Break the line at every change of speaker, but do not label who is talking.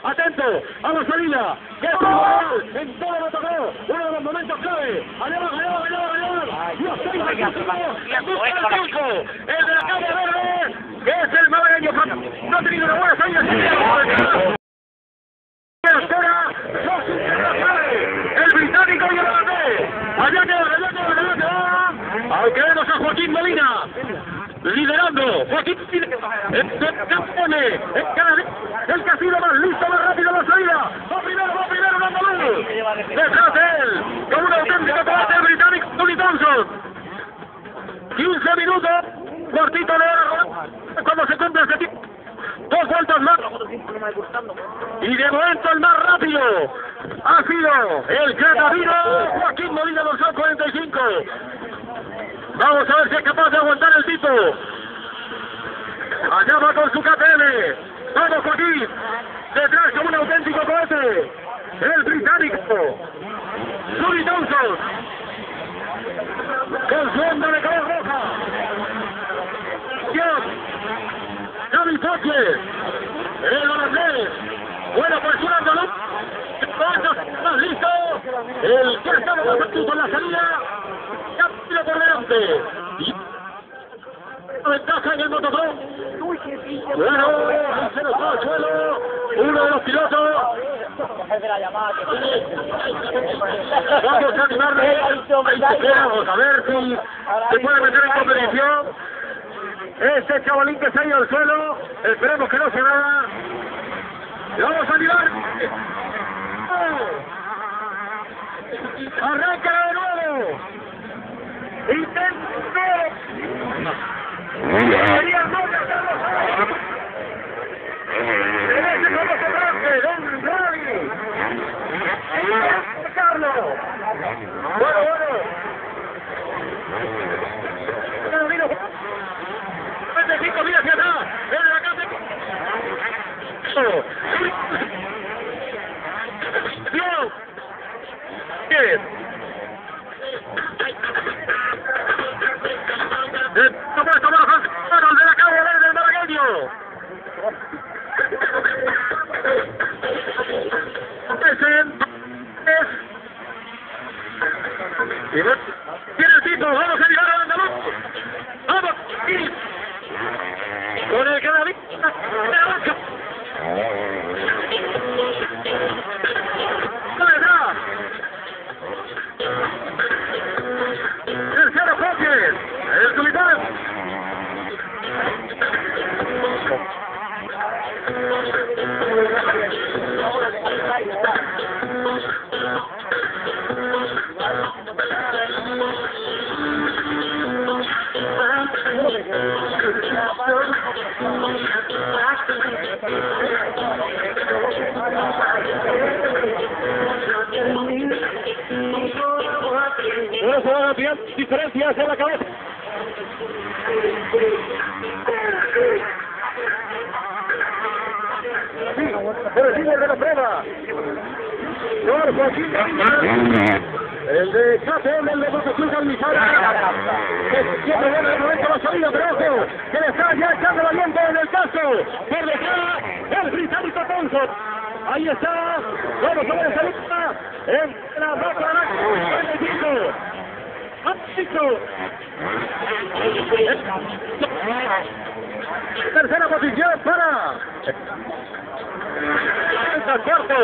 Atento a la salida. En todo lo tocó. Uno de los momentos clave. Allá va. Los 30 segundos. El de la calle verde, que es el malagueño. No ha tenido una buena salida. El británico y el holandés. Allá queda. Aunque vemos a Joaquín Molina liderando. Joaquín pone el que ha sido más listo, más rápido en la salida. Va primero un andaluz. Detrás de él, con un auténtico combate el británico Tony Thompson. 15 minutos, cortito de hora, cuando se cumple ese tiempo. 2 vueltas más. Y de momento el más rápido ha sido el granadino Joaquín Molina, dorsal 45. Vamos a ver si es capaz de aguantar el tipo. Allá va con su KTM. Vamos, Joaquín. Detrás como un auténtico cohete. El británico Tony Thompson, con su onda de color roja. Javi Foche, el holandés. Bueno, pues un andaluz. Más listo. El que estaba más activo en la salida. Captura por delante. Y ventaja en el motocross. Bueno, se nos va al suelo. Uno de los pilotos. Vamos a animarle. Vamos a ver si se puede meter en competición. Este chavalín que se ha ido al suelo, esperemos que no se vaya. ¡Le vamos a animar! ¡Arranca de nuevo! ¡Intento! ¡Quería no ¡ese como se trate! ¡Don Rani! ¡Carlos! Bueno. Mira hacia atrás, en la casa. Dios. Bien. Manos de la calle verde del malagueño. Tiene el tipo, vamos a llegar al andaluz. Vamos. Con el que David detrás. Tercero Foches, el tulipán. No se van a pillar diferencias en la cabeza. Por el líder de la prueba. Por Joaquín Molina. El de KTM, el de Motoclub Almizara. Que siempre viene de momento la salida, pero ojo, que le está ya echando el aliento en el caso. Por detrás, el británico Thompson. Ahí está. Vamos a ver esa lista. En la roca naranja. 45. Tercera posición para el cuarto.